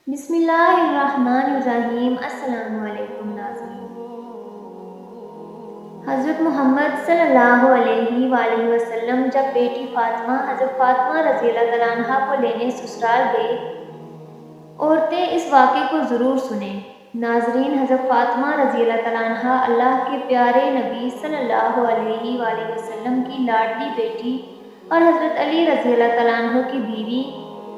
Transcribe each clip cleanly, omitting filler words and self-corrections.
بسم اللہ الرحمن الرحیم۔ السلام علیکم ناظرین۔ حضرت محمد صلی اللہ علیہ وآلہ وسلم جب بیٹی فاطمہ حضرت فاطمہ رضی اللہ تعالیٰ عنہا کو لینے سسرال گئے، عورتیں اس واقعے کو ضرور سنیں۔ ناظرین، حضرت فاطمہ رضی اللہ تعالیٰ عنہا اللہ کے پیارے نبی صلی اللہ علیہ وآلہ وسلم کی لاڈلی بیٹی اور حضرت علی رضی اللہ تعالیٰ عنہ کی بیوی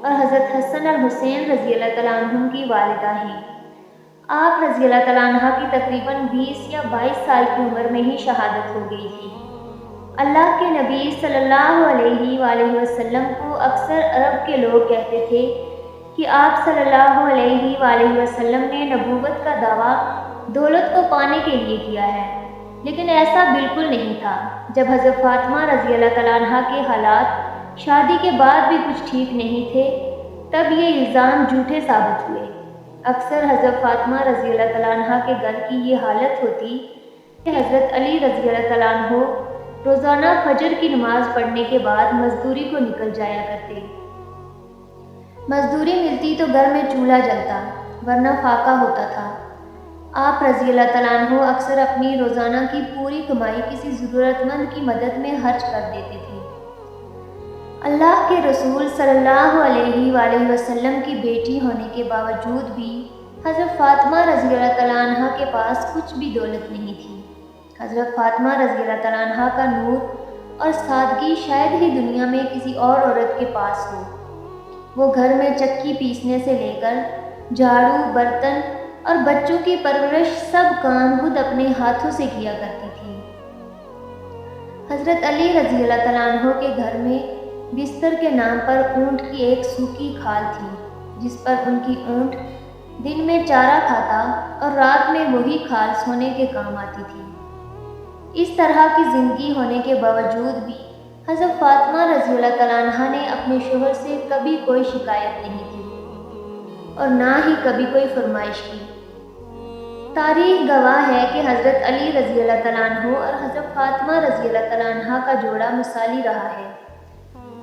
اور حضرت حسن اور حسین رضی اللہ تعالیٰ عنہ کی والدہ ہیں۔ آپ رضی اللہ تعالیٰ عنہ کی تقریباً 20 یا 22 سال کی عمر میں ہی شہادت ہو گئی تھی۔ اللہ کے نبی صلی اللہ علیہ وآلہ وسلم کو اکثر عرب کے لوگ کہتے تھے کہ آپ صلی اللہ علیہ وآلہ وسلم نے نبوت کا دعویٰ دولت کو پانے کے لیے کیا ہے، لیکن ایسا بالکل نہیں تھا۔ جب حضرت فاطمہ رضی اللہ تعالیٰ عنہ کے حالات شادی کے بعد بھی کچھ ٹھیک نہیں تھے، تب یہ الزام جھوٹے ثابت ہوئے۔ اکثر حضرت فاطمہ رضی اللہ تعالیٰ عنہ کے گھر کی یہ حالت ہوتی کہ حضرت علی رضی اللہ تعالیٰ عنہ روزانہ فجر کی نماز پڑھنے کے بعد مزدوری کو نکل جایا کرتے۔ مزدوری ملتی تو گھر میں چولہا جلتا، ورنہ فاقہ ہوتا تھا۔ آپ رضی اللہ تعالیٰ عنہ اکثر اپنی روزانہ کی پوری کمائی کسی ضرورت مند کی مدد میں خرچ کر دیتے تھے۔ اللہ کے رسول صلی اللہ علیہ وآلہ وسلم کی بیٹی ہونے کے باوجود بھی حضرت فاطمہ رضی اللہ تعالیٰ عنہ کے پاس کچھ بھی دولت نہیں تھی۔ حضرت فاطمہ رضی اللہ تعالیٰ عنہ کا نور اور سادگی شاید ہی دنیا میں کسی اور عورت کے پاس ہو۔ وہ گھر میں چکی پیسنے سے لے کر جھاڑو، برتن اور بچوں کی پرورش سب کام خود اپنے ہاتھوں سے کیا کرتی تھی۔ حضرت علی رضی اللہ تعالیٰ عنہ کے گھر میں بستر کے نام پر اونٹ کی ایک سوکھی کھال تھی، جس پر ان کی اونٹ دن میں چارہ کھاتا اور رات میں وہی کھال سونے کے کام آتی تھی۔ اس طرح کی زندگی ہونے کے باوجود بھی حضرت فاطمہ رضی اللہ تعالیٰ عنہ نے اپنے شوہر سے کبھی کوئی شکایت نہیں کی اور نہ ہی کبھی کوئی فرمائش کی۔ تاریخ گواہ ہے کہ حضرت علی رضی اللہ تعالیٰ عنہ اور حضرت فاطمہ رضی اللہ تعالیٰ عنہ کا جوڑا مثالی رہا ہے۔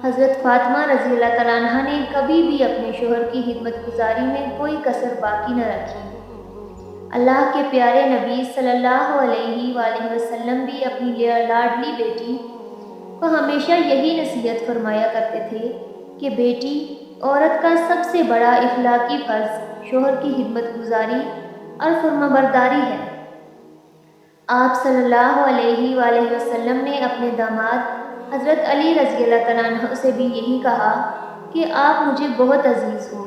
حضرت فاطمہ رضی اللہ تعالیٰ عنہ نے کبھی بھی اپنے شوہر کی خدمت گزاری میں کوئی کسر باقی نہ رکھی۔ اللہ کے پیارے نبی صلی اللہ علیہ وآلہ وسلم بھی اپنی لاڈلی بیٹی کو ہمیشہ یہی نصیحت فرمایا کرتے تھے کہ بیٹی، عورت کا سب سے بڑا اخلاقی فرض شوہر کی خدمت گزاری اور فرمانبرداری ہے۔ آپ صلی اللہ علیہ وآلہ وسلم نے اپنے داماد حضرت علی رضی اللہ تعالیٰ عنہ سے بھی یہی کہا کہ آپ مجھے بہت عزیز ہو،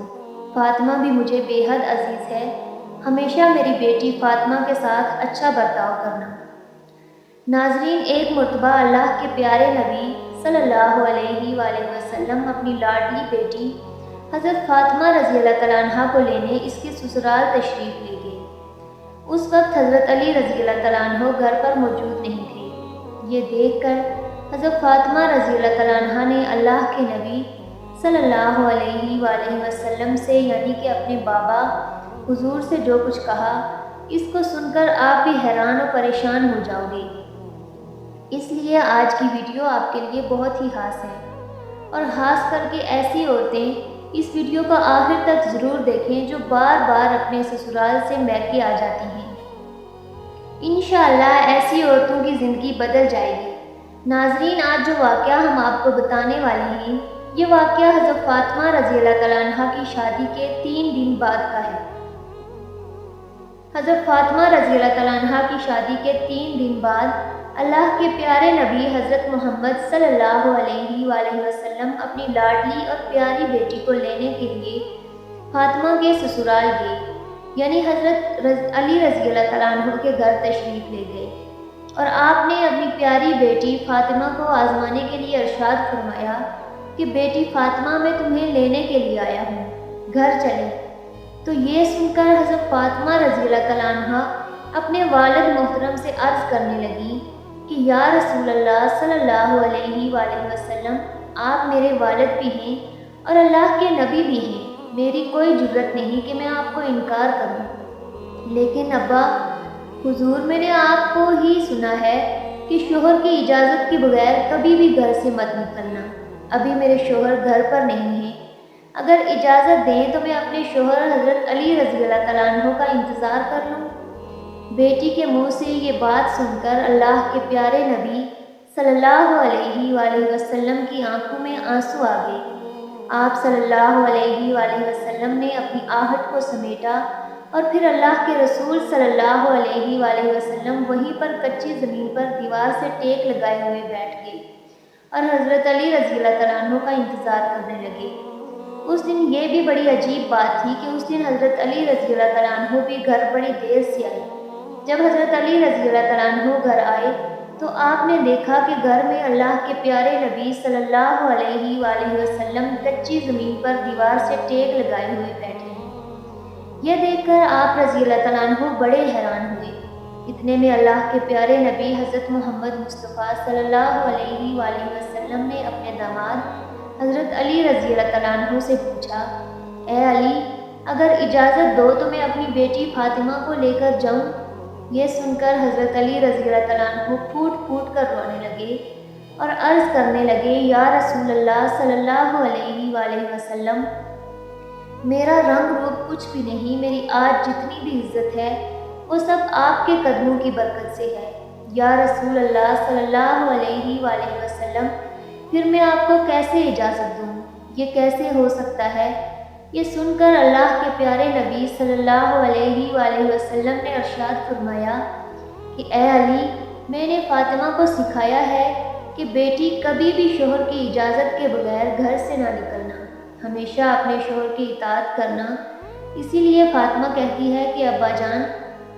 فاطمہ بھی مجھے بے حد عزیز ہے، ہمیشہ میری بیٹی فاطمہ کے ساتھ اچھا برتاؤ کرنا۔ ناظرین، ایک مرتبہ اللہ کے پیارے نبی صلی اللہ علیہ وآلہ وسلم اپنی لاڈلی بیٹی حضرت فاطمہ رضی اللہ تعالیٰ عنہ کو لینے اس کے سسرال تشریف لے گئے۔ اس وقت حضرت علی رضی اللہ تعالیٰ عنہ گھر پر موجود نہیں تھے۔ یہ دیکھ کر حضرت فاطمہ رضی اللہ تعالیٰ عنہ نے اللہ کے نبی صلی اللہ علیہ وآلہ وسلم سے، یعنی کہ اپنے بابا حضور سے جو کچھ کہا، اس کو سن کر آپ بھی حیران و پریشان ہو جاؤ گے۔ اس لیے آج کی ویڈیو آپ کے لیے بہت ہی خاص ہے، اور خاص کر کے ایسی عورتیں اس ویڈیو کو آخر تک ضرور دیکھیں جو بار بار اپنے سسرال سے میکے آ جاتی ہیں۔ انشاءاللہ ایسی عورتوں کی زندگی بدل جائے گی۔ ناظرین، آج جو واقعہ ہم آپ کو بتانے والے ہیں، یہ واقعہ حضرت فاطمہ رضی اللہ تعالیٰ عنہ کی شادی کے 3 دن بعد کا ہے۔ حضرت فاطمہ رضی اللہ تعالیٰ عنہ کی شادی کے 3 دن بعد اللہ کے پیارے نبی حضرت محمد صلی اللہ علیہ وآلہ وسلم اپنی لاڈلی اور پیاری بیٹی کو لینے کے لیے فاطمہ کے سسرال گئے، یعنی حضرت علی رضی اللہ تعالیٰ عنہ کے گھر تشریف لے گئے، اور آپ نے اپنی پیاری بیٹی فاطمہ کو آزمانے کے لیے ارشاد فرمایا کہ بیٹی فاطمہ، میں تمہیں لینے کے لیے آیا ہوں، گھر چلے۔ تو یہ سن کر حضرت فاطمہ رضی اللہ تعالیٰ عنہ اپنے والد محترم سے عرض کرنے لگی کہ یا رسول اللہ صلی اللہ علیہ وآلہ وسلم، آپ میرے والد بھی ہیں اور اللہ کے نبی بھی ہیں، میری کوئی جرت نہیں کہ میں آپ کو انکار کروں، لیکن ابا حضور، میں نے آپ کو ہی سنا ہے کہ شوہر کی اجازت کے بغیر کبھی بھی گھر سے مت نکلنا۔ ابھی میرے شوہر گھر پر نہیں ہیں، اگر اجازت دیں تو میں اپنے شوہر حضرت علی رضی اللہ تعالیٰ عنہ کا انتظار کر لوں۔ بیٹی کے منہ سے یہ بات سن کر اللہ کے پیارے نبی صلی اللہ علیہ وآلہ وسلم کی آنکھوں میں آنسو آ گئے۔ آپ صلی اللہ علیہ وآلہ وسلم نے اپنی آہٹ کو سمیٹا اور پھر اللہ کے رسول صلی اللہ علیہ وآلہ وسلم وہیں پر کچی زمین پر دیوار سے ٹیک لگائے ہوئے بیٹھ گئے اور حضرت علی رضی اللہ تعالیٰ عنہ کا انتظار کرنے لگے۔ اس دن یہ بھی بڑی عجیب بات تھی کہ اس دن حضرت علی رضی اللہ تعالیٰ عنہ بھی گھر بڑی دیر سے آئے۔ جب حضرت علی رضی اللہ تعالیٰ عنہ گھر آئے تو آپ نے دیکھا کہ گھر میں اللہ کے پیارے نبی صلی اللہ علیہ وآلہ وسلم کچی زمین پر دیوار سے ٹیک لگائے ہوئے بیٹھے ہیں۔ یہ دیکھ کر آپ رضی اللہ تعالیٰ عنہ بڑے حیران ہوئے۔ اتنے میں اللہ کے پیارے نبی حضرت محمد مصطفیٰ صلی اللہ علیہ وآلہ وسلم نے اپنے داماد حضرت علی رضی اللہ تعالیٰ عنہ سے پوچھا، اے علی، اگر اجازت دو تو میں اپنی بیٹی فاطمہ کو لے کر جاؤں۔ یہ سن کر حضرت علی رضی اللہ تعالیٰ عنہ پھوٹ پھوٹ کر رونے لگے اور عرض کرنے لگے، یا رسول اللہ صلی اللہ علیہ وآلہ وسلم، میرا رنگ روپ کچھ بھی نہیں، میری آج جتنی بھی عزت ہے وہ سب آپ کے قدموں کی برکت سے ہے۔ یا رسول اللہ صلی اللہ علیہ وآلہ وسلم، پھر میں آپ کو کیسے اجازت دوں؟ یہ کیسے ہو سکتا ہے؟ یہ سن کر اللہ کے پیارے نبی صلی اللہ علیہ وآلہ وسلم نے ارشاد فرمایا کہ اے علی، میں نے فاطمہ کو سکھایا ہے کہ بیٹی کبھی بھی شوہر کی اجازت کے بغیر گھر سے نہ نکلنا، ہمیشہ اپنے شوہر کی اطاعت کرنا۔ اسی لیے فاطمہ کہتی ہے کہ ابا جان،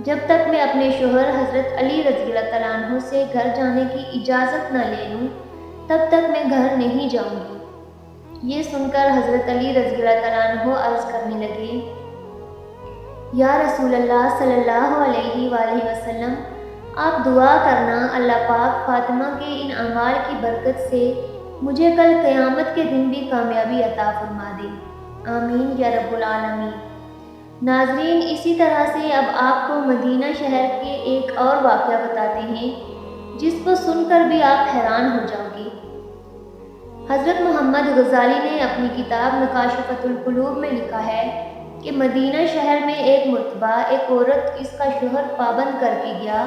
جب تک میں اپنے شوہر حضرت علی رضی اللہ تعالیٰ عنہ سے گھر جانے کی اجازت نہ لے لوں تب تک میں گھر نہیں جاؤں گی۔ یہ سن کر حضرت علی رضی اللہ تعالیٰ عنہ عرض کرنے لگے، یا رسول اللہ صلی اللہ علیہ وآلہ وسلم، آپ دعا کرنا اللہ پاک فاطمہ کے ان اعمال کی برکت سے مجھے کل قیامت کے دن بھی کامیابی عطا فرما دے، آمین یا رب العالمین۔ ناظرین، اسی طرح سے اب آپ کو مدینہ شہر کے ایک اور واقعہ بتاتے ہیں جس کو سن کر بھی آپ حیران ہو جاؤ گے۔ حضرت محمد غزالی نے اپنی کتاب مکاشفۃ القلوب میں لکھا ہے کہ مدینہ شہر میں ایک مرتبہ ایک عورت اس کا شوہر پابند کر کے گیا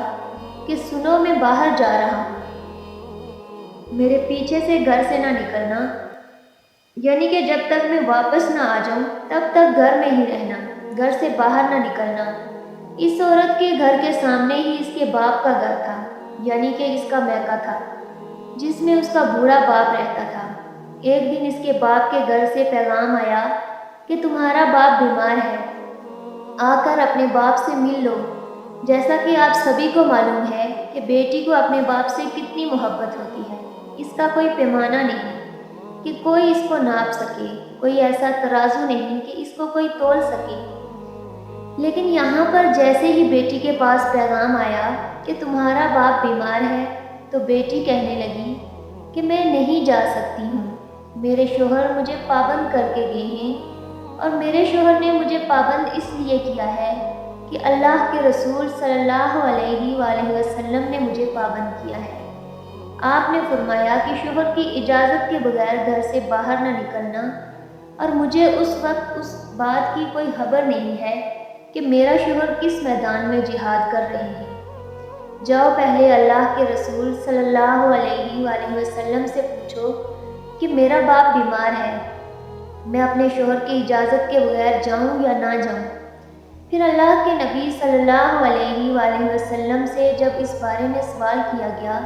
کہ سنو، میں باہر جا رہا ہوں، میرے پیچھے سے گھر سے نہ نکلنا، یعنی کہ جب تک میں واپس نہ آ جاؤں تب تک گھر میں ہی رہنا، گھر سے باہر نہ نکلنا۔ اس عورت کے گھر کے سامنے ہی اس کے باپ کا گھر تھا، یعنی کہ اس کا میکہ تھا، جس میں اس کا بوڑھا باپ رہتا تھا۔ ایک دن اس کے باپ کے گھر سے پیغام آیا کہ تمہارا باپ بیمار ہے، آ کر اپنے باپ سے مل لو۔ جیسا کہ آپ سبھی کو معلوم ہے کہ بیٹی کو اپنے باپ سے کتنی محبت ہوتی ہے، اس کا کوئی پیمانہ نہیں کہ کوئی اس کو ناپ سکے، کوئی ایسا ترازو نہیں کہ اس کو کوئی تول سکے۔ لیکن یہاں پر جیسے ہی بیٹی کے پاس پیغام آیا کہ تمہارا باپ بیمار ہے تو بیٹی کہنے لگی کہ میں نہیں جا سکتی ہوں، میرے شوہر مجھے پابند کر کے گئے ہیں، اور میرے شوہر نے مجھے پابند اس لیے کیا ہے کہ اللہ کے رسول صلی اللہ علیہ وآلہ وسلم نے مجھے پابند کیا ہے۔ آپ نے فرمایا کہ شوہر کی اجازت کے بغیر گھر سے باہر نہ نکلنا، اور مجھے اس وقت اس بات کی کوئی خبر نہیں ہے کہ میرا شوہر کس میدان میں جہاد کر رہے ہیں۔ جاؤ پہلے اللہ کے رسول صلی اللہ علیہ وآلہ وسلم سے پوچھو کہ میرا باپ بیمار ہے، میں اپنے شوہر کی اجازت کے بغیر جاؤں یا نہ جاؤں۔ پھر اللہ کے نبی صلی اللہ علیہ وآلہ وسلم سے جب اس بارے میں سوال کیا گیا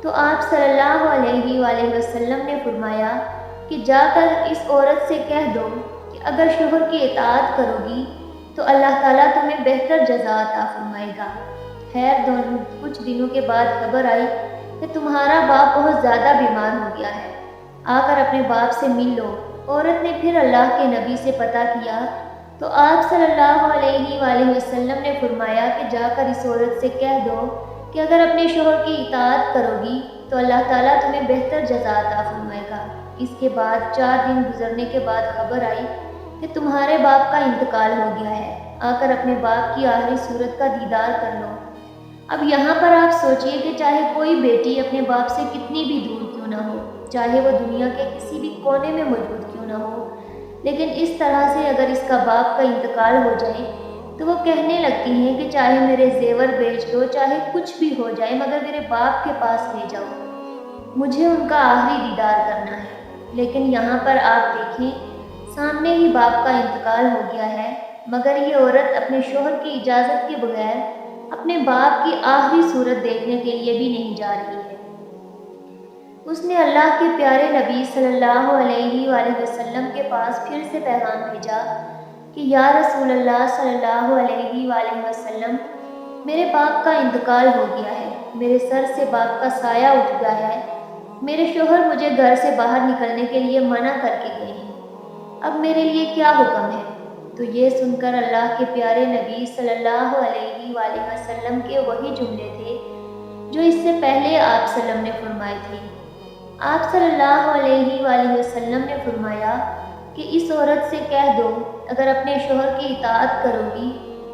تو آپ صلی اللہ علیہ وآلہ وسلم نے فرمایا کہ جا کر اس عورت سے کہہ دو کہ اگر شوہر کی اطاعت کرو گی تو اللہ تعالیٰ تمہیں بہتر جزا عطا فرمائے گا۔ خیر کچھ دنوں کے بعد خبر آئی کہ تمہارا باپ بہت زیادہ بیمار ہو گیا ہے، آ کر اپنے باپ سے مل لو۔ عورت نے پھر اللہ کے نبی سے پتہ کیا تو آپ صلی اللہ علیہ وآلہ وسلم نے فرمایا کہ جا کر اس عورت سے کہہ دو کہ اگر اپنے شوہر کی اطاعت کرو گی تو اللہ تعالیٰ تمہیں بہتر جزا عطا فرمائے گا۔ اس کے بعد 4 دن گزرنے کے بعد خبر آئی کہ تمہارے باپ کا انتقال ہو گیا ہے، آ کر اپنے باپ کی آخری صورت کا دیدار کر لو۔ اب یہاں پر آپ سوچئے کہ چاہے کوئی بیٹی اپنے باپ سے کتنی بھی دور کیوں نہ ہو، چاہے وہ دنیا کے کسی بھی کونے میں موجود کیوں نہ ہو، لیکن اس طرح سے اگر اس کا باپ کا انتقال ہو جائے تو وہ کہنے لگتی ہیں کہ چاہے میرے زیور بیچ دو، چاہے کچھ بھی ہو جائے، مگر میرے باپ کے پاس لے جاؤ، مجھے ان کا آخری دیدار کرنا ہے۔ لیکن یہاں پر آپ دیکھیں، سامنے ہی باپ کا انتقال ہو گیا ہے، مگر یہ عورت اپنے شوہر کی اجازت کے بغیر اپنے باپ کی آخری صورت دیکھنے کے لیے بھی نہیں جا رہی ہے۔ اس نے اللہ کے پیارے نبی صلی اللہ علیہ وآلہ وسلم کے پاس پھر سے پیغام بھیجا کہ یا رسول اللہ صلی اللہ علیہ وآلہ وسلم، میرے باپ کا انتقال ہو گیا ہے، میرے سر سے باپ کا سایہ اٹھ گیا ہے، میرے شوہر مجھے گھر سے باہر نکلنے کے لیے منع کر کے گئے ہیں، اب میرے لیے کیا حکم ہے؟ تو یہ سن کر اللہ کے پیارے نبی صلی اللہ علیہ وآلہ وسلم کے وہی جملے تھے جو اس سے پہلے آپ صلی اللہ علیہ وسلم نے فرمائے تھے۔ آپ صلی اللہ علیہ وآلہ وسلم نے فرمایا کہ اس عورت سے کہہ دو، اگر اپنے شوہر کی اطاعت کرو گی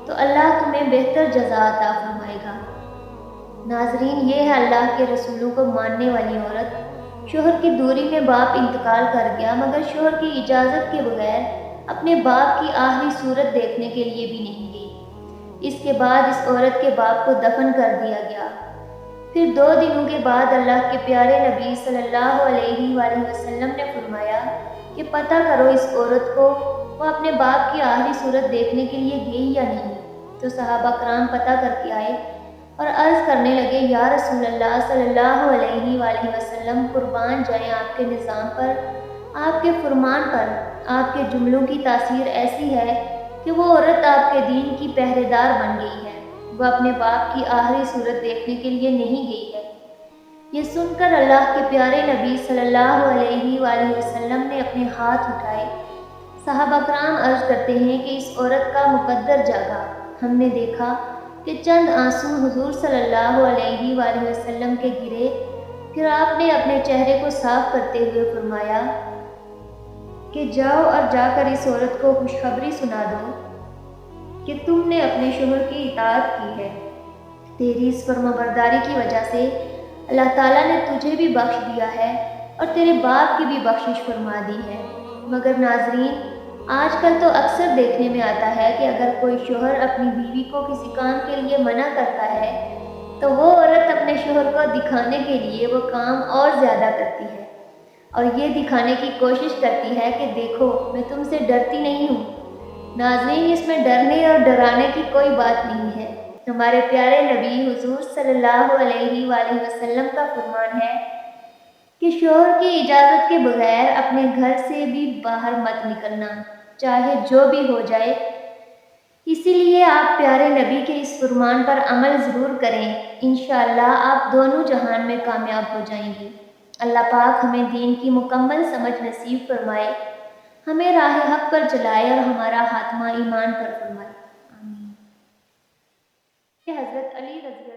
تو اللہ تمہیں بہتر جزا عطا فرمائے گا۔ ناظرین، یہ ہے اللہ کے رسولوں کو ماننے والی عورت۔ شوہر کی دوری میں باپ انتقال کر گیا، مگر شوہر کی اجازت کے بغیر اپنے باپ کی آخری صورت دیکھنے کے لیے بھی نہیں گئی۔ اس کے بعد اس عورت کے باپ کو دفن کر دیا گیا۔ پھر 2 دنوں کے بعد اللہ کے پیارے نبی صلی اللہ علیہ وآلہ وسلم نے فرمایا کہ پتہ کرو اس عورت کو وہ اپنے باپ کی آخری صورت دیکھنے کے لیے گئی یا نہیں۔ تو صحابہ کرام پتہ کر کے آئے اور عرض کرنے لگے، یا رسول اللہ صلی اللہ علیہ وآلہ وسلم، قربان جائیں آپ کے نظام پر، آپ کے فرمان پر، آپ کے جملوں کی تاثیر ایسی ہے کہ وہ عورت آپ کے دین کی پہرے دار بن گئی ہے، وہ اپنے باپ کی آخری صورت دیکھنے کے لیے نہیں گئی ہے۔ یہ سن کر اللہ کے پیارے نبی صلی اللہ علیہ وآلہ وسلم نے اپنے ہاتھ اٹھائے۔ صحابہ کرام عرض کرتے ہیں کہ اس عورت کا مقدر جاگا، ہم نے دیکھا کہ چند آنسو حضور صلی اللہ علیہ وآلہ وسلم کے گرے، پھر آپ نے اپنے چہرے کو صاف کرتے ہوئے فرمایا کہ جاؤ اور جا کر اس عورت کو خوشخبری سنا دو کہ تم نے اپنے شوہر کی اطاعت کی ہے، تیری اس فرمانبرداری کی وجہ سے اللہ تعالیٰ نے تجھے بھی بخش دیا ہے اور تیرے باپ کی بھی بخشش فرما دی ہے۔ مگر ناظرین، آج کل تو اکثر دیکھنے میں آتا ہے کہ اگر کوئی شوہر اپنی بیوی کو کسی کام کے لیے منع کرتا ہے تو وہ عورت اپنے شوہر کو دکھانے کے لیے وہ کام اور زیادہ کرتی ہے اور یہ دکھانے کی کوشش کرتی ہے کہ دیکھو میں تم سے ڈرتی نہیں ہوں۔ ناظرین، اس میں ڈرنے اور ڈرانے کی کوئی بات نہیں ہے۔ ہمارے پیارے نبی حضور صلی اللہ علیہ وآلہ وسلم کا فرمان ہے کہ شوہر کی اجازت کے بغیر اپنے گھر سے بھی باہر مت نکلنا، چاہے جو بھی ہو جائے۔ اسی لیے آپ پیارے نبی کے اس فرمان پر عمل ضرور کریں، انشاءاللہ آپ دونوں جہان میں کامیاب ہو جائیں گی۔ اللہ پاک ہمیں دین کی مکمل سمجھ نصیب فرمائے، ہمیں راہ حق پر چلائے اور ہمارا خاتمہ ایمان پر فرمائے۔ آمین۔ حضرت علی رضی